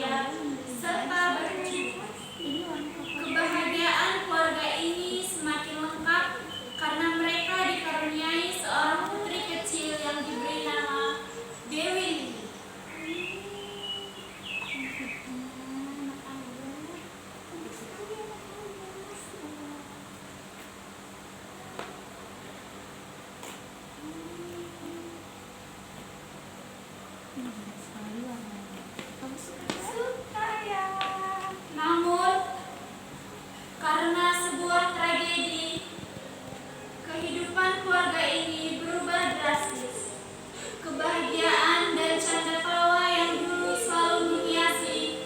bahagia serta bersyukur. Kebahagiaan keluarga ini semakin lengkap karena mereka dikaruniai seorang putri kecil yang diberi nama Dewi Lili. Namun, karena sebuah tragedi, kehidupan keluarga ini berubah drastis. Kebahagiaan dan canda tawa yang dulu selalu menghiasi,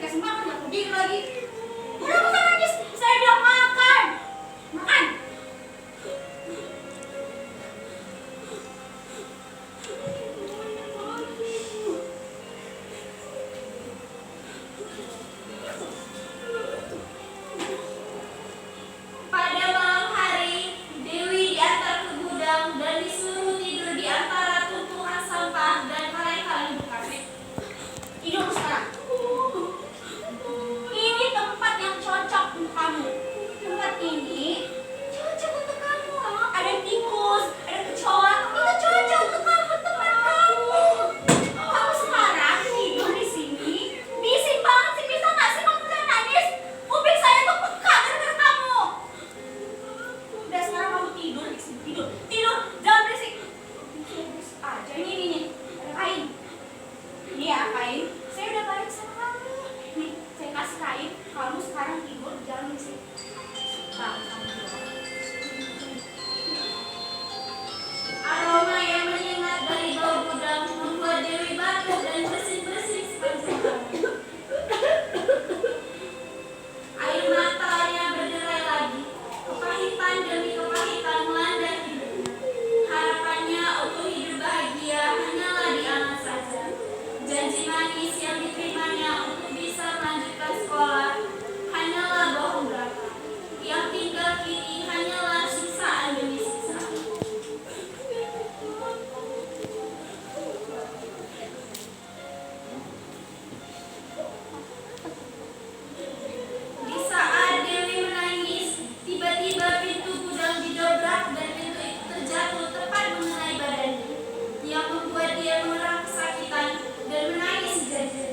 dikasih makan nggak pedih lagi. Udah bukan nangis, saya bilang makan, makan. Pada malam hari, Dewi diantar ke gudang dan disuruh tidur di antara tumpukan sampah dan kaleng-kaleng bekas. Tidur sekarang. Ini tempat yang cocok untuk kamu. Tempat ini cocok untuk kamu. Ada tikus, ada kecoa. Itu cocok untuk kamu, teman kamu. Kamu sekarang tidur di sini. Bising banget sih, bisa nggak sih kamu jangan nangis? Kuping saya tuh peka gara-gara kamu. Udah sekarang kamu tidur di sini, tidur, tidur, jangan berisik. Berisik aja ini, ada kain. Ini ya kain. Saya udah baik sama kamu. Nih, saya kasih kain. Kamu sekarang tidur, jangan berisik. Kamu tidur. Aroma yang menyengat dari bau gudang membuat Dewi batuk dan bersin-bersin sepanjang malam. Air matanya berderai lagi. Kepahitan demi kepahitan melanda hidupnya. Harapannya untuk hidup bahagia hanyalah di angan saja. Janji manis yang diterimanya untuk bisa melanjutkan sekolah hanyalah bohong belaka. Yang tinggal kini hanyalah siksaan demi siksaan. Di saat Dewi menangis, tiba-tiba pintu gudang didobrak dan pintu itu terjatuh tepat mengenai badannya, yang membuat dia mengerang kesakitan dan menangis jejer.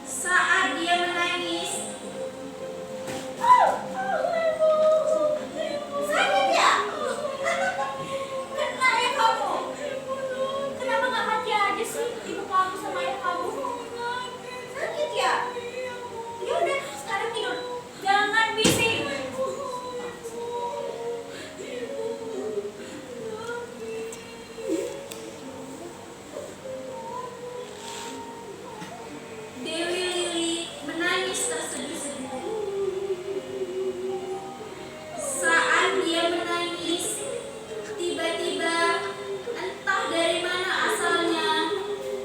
Saat dia menangis, Sakit ya? Kena ya kamu? Kenapa gak mati aja sih ibu kamu sama ayah kamu? Sakit ya? Ya udah, sekarang tidur. Jangan bising. Dewi Lili menangis terseduh-seduh. Saat dia menangis, tiba-tiba entah dari mana asalnya,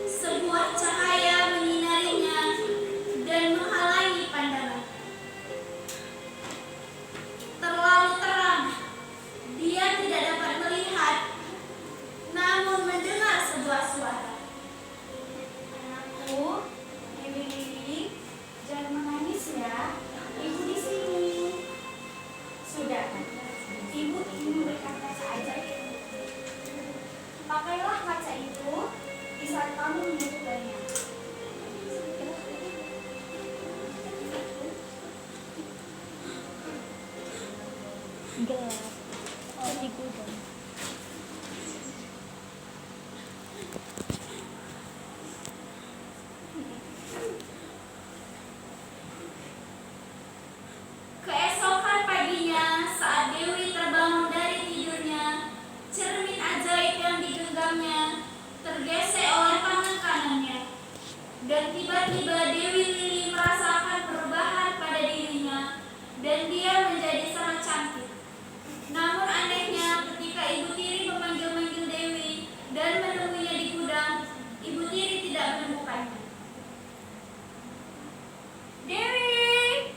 sebuah cahaya menyinarinya dan menghalangi pandangan. Terlalu terang, dia tidak dapat melihat, namun mendengar sebuah suara. Anakku, Dewi Lili, jangan menangis ya. Ibu di sini. Sudah, ibu ingin memberikan kaca ajaib. Pakailah kaca itu di saat kamu membutuhkannya. Gelap. Oh, di gudang. Keesokan paginya, saat Dewi terbangun dari tidurnya, cermin ajaib yang digenggamnya tergesek oleh tangan kanannya. Dan tiba-tiba Dewi Lili merasakan perubahan pada dirinya, dan dia menjadi sangat cantik. Namun anehnya, ketika ibu tiri memanggil-manggil Dewi dan menemuinya di gudang, ibu tiri tidak menemukannya. Dewi!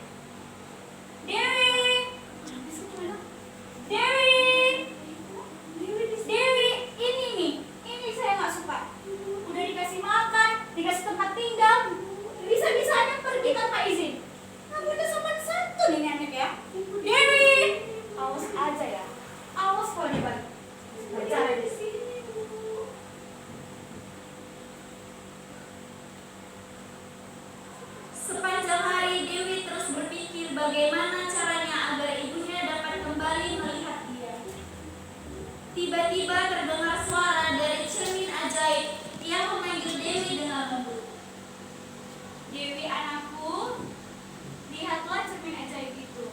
Dewi! Dewi! Dewi! Ini nih, ini saya nggak suka. Udah dikasih makan, dikasih tempat tinggal, bisa-bisanya pergi tanpa izin. Kamu udah sopan santun ini anak ya. Dewi! Awas aja ya. Awas kalau dia balik. Bicara di sini. Sepanjang hari Dewi terus berpikir bagaimana caranya agar ibunya dapat kembali melihat dia. Tiba-tiba terdengar suara dari cermin ajaib yang memanggil Dewi dengan lembut. Dewi anakku, lihatlah cermin ajaib itu.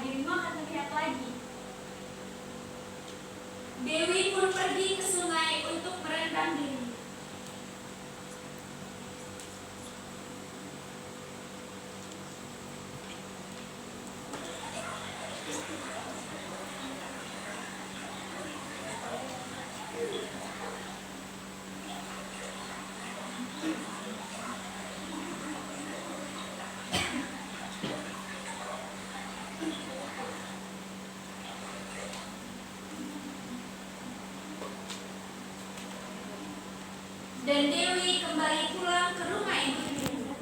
dirimu akan terlihat lagi. Dewi pun pergi ke sungai untuk merendam diri. Dan Dewi kembali pulang ke rumah ibu tirinya.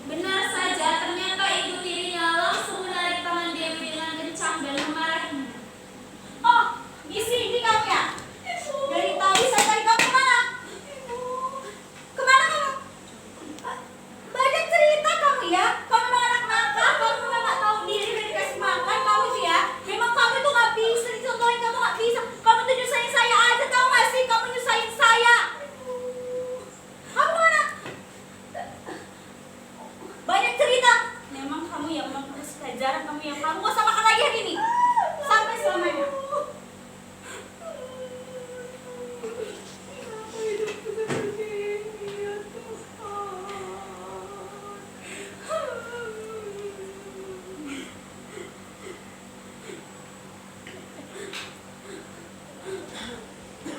Benar saja, ternyata ibu tirinya langsung menarik tangan Dewi dengan kencang dan memarahinya. Oh, di sini kamu ya? Dari tadi saya cari kamu kemana? Kemana kamu? Banyak cerita kamu ya. Kamu memang anak nakal, kamu memang nggak tahu diri dan dikasih makan kamu sih ya. Memang kamu itu nggak bisa dicontohin, kamu nggak bisa. Kamu tuh nyusahin saya aja, tahu nggak sih? Kamu nyusahin saya. Kamu mana? Banyak cerita. Memang kamu yang harus pelajaran, kamu yang kamu nggak usah makan lagi hari ini. Sampai selamanya.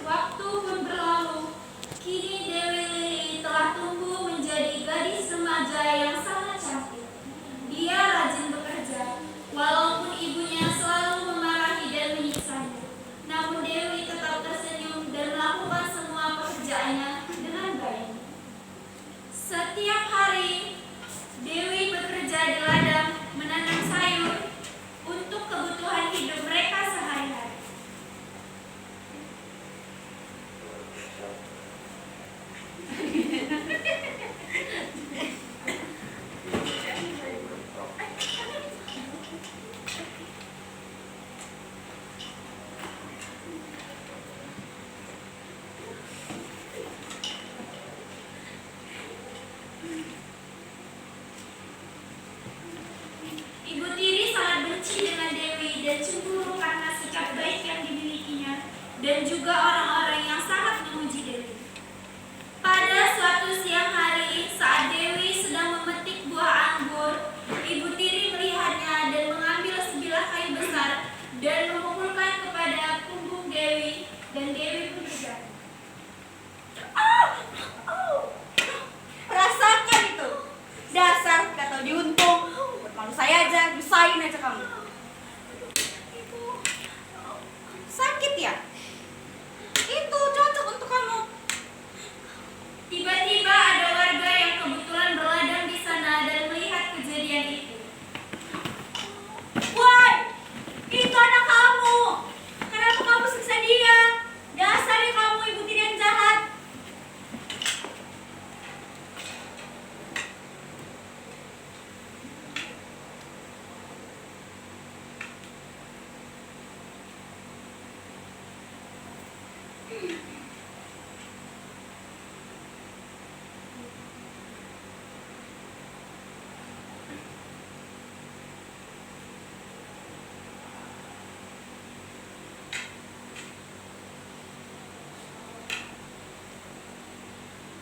Waktu pun berlalu. Kini Dewi Lili telah tumbuh menjadi gadis remaja yang sangat cantik. Dia rajin bekerja, walaupun ibunya selalu memarahi dan menyiksanya. Namun Dewi tetap tersenyum dan melakukan semua pekerjaannya dengan baik. Setiap hari, Dewi bekerja di ladang menanam sayur untuk kebutuhan hidup mereka sehari-hari. Ibu tiri sangat benci dengan Dewi dan cemburu karena sikap baik yang dimilikinya dan juga orang-orang yang sangat memuji Dewi. Pada suatu siang hari, saat Dewi sedang memetik buah anggur, ibu tiri melihatnya dan mengambil sebilah kayu besar dan memukulkan kepada punggung Dewi, dan Dewi pun terjatuh. Rasakan itu. Dasar gak tau diuntung. Buat malu saya aja, nyusahin aja kamu. Sakit ya? Itu cocok untuk kamu. Tiba-tiba ada warga yang kebetulan berladang di sana dan melihat kejadian itu. Woi, itu anak kamu. Kenapa kamu siksa dia? Dasarnya kamu ibu tiri yang jahat.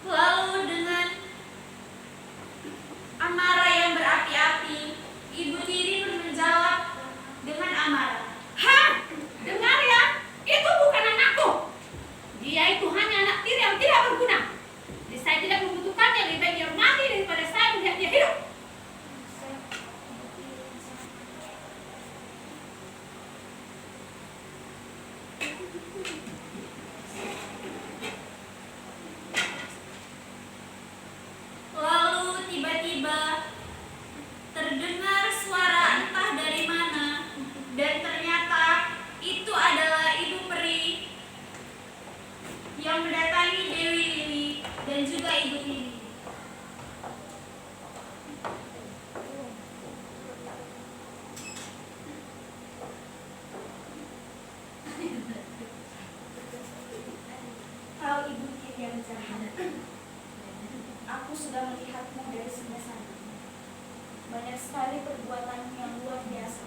Lalu dengan amarah yang berapi-api, ibu tiri pun menjawab dengan amarah. Hah? Dengar ya, itu bukan anakku. Dia banyak sekali perbuatan yang luar biasa,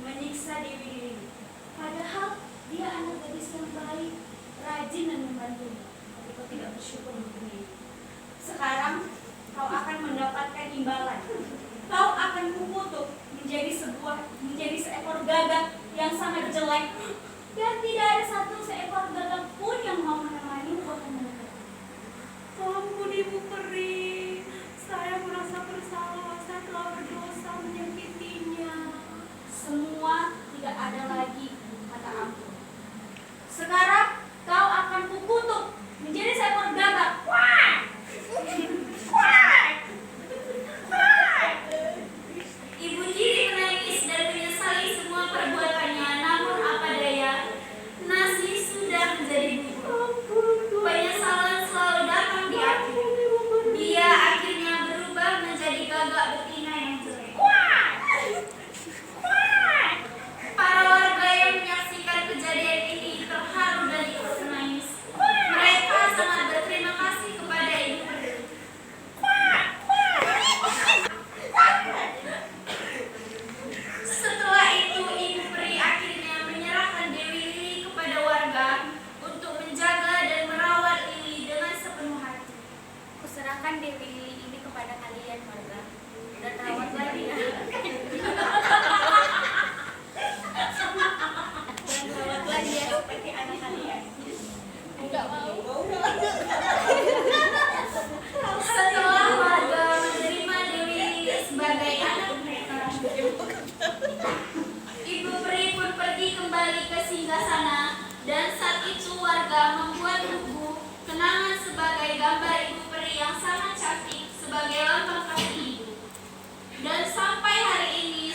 menyiksa Dewi Lili. Padahal dia anak gadis yang baik, rajin dan membantu. Tapi kau tidak bersyukur untuk ini. Sekarang kau akan mendapatkan imbalan. Kau akan kukutuk menjadi seekor gagak yang sangat jelek, dan tidak ada satu seekor gagak pun yang mau menemani buatan mereka. Ampun Ibu Peri, saya merasa bersalah, saya telah berdosa menyakitinya. Semua tidak ada lagi kata ampun. Sekarang kau akan kukutuk menjadi seekor gagak. Wah! Wah! Wah! Ibu Tiri menangis dan menyesali semua perbuatannya, namun apa daya, nasi sudah menjadi bubur. Penyesalan selalu datang di akhir. Dia akhirnya berubah menjadi gagak betina yang jelek. Para warga yang menyaksikan kejadian ini terharu dan ikut menangis. Mereka sangat berterima kasih kepada Ibu Peri. Setelah itu, Ibu Peri akhirnya menyerahkan Dewi Lili kepada warga untuk menjaga dan merawat Lili dengan sepenuh hati. Kuserahkan Dewi Lili ini kepada kalian warga, dan rawatlah dia. Dan rawatlah dia seperti anak kalian. Enggak mau. Setelah warga menerima Dewi Lili sebagai anak mereka, Ibu Peri pun pergi kembali ke singgasana, dan saat itu warga membuat buku kenangan sebagai gambar Ibu Peri yang sangat cantik sebagai lambang kasih ibu. Dan sampai hari ini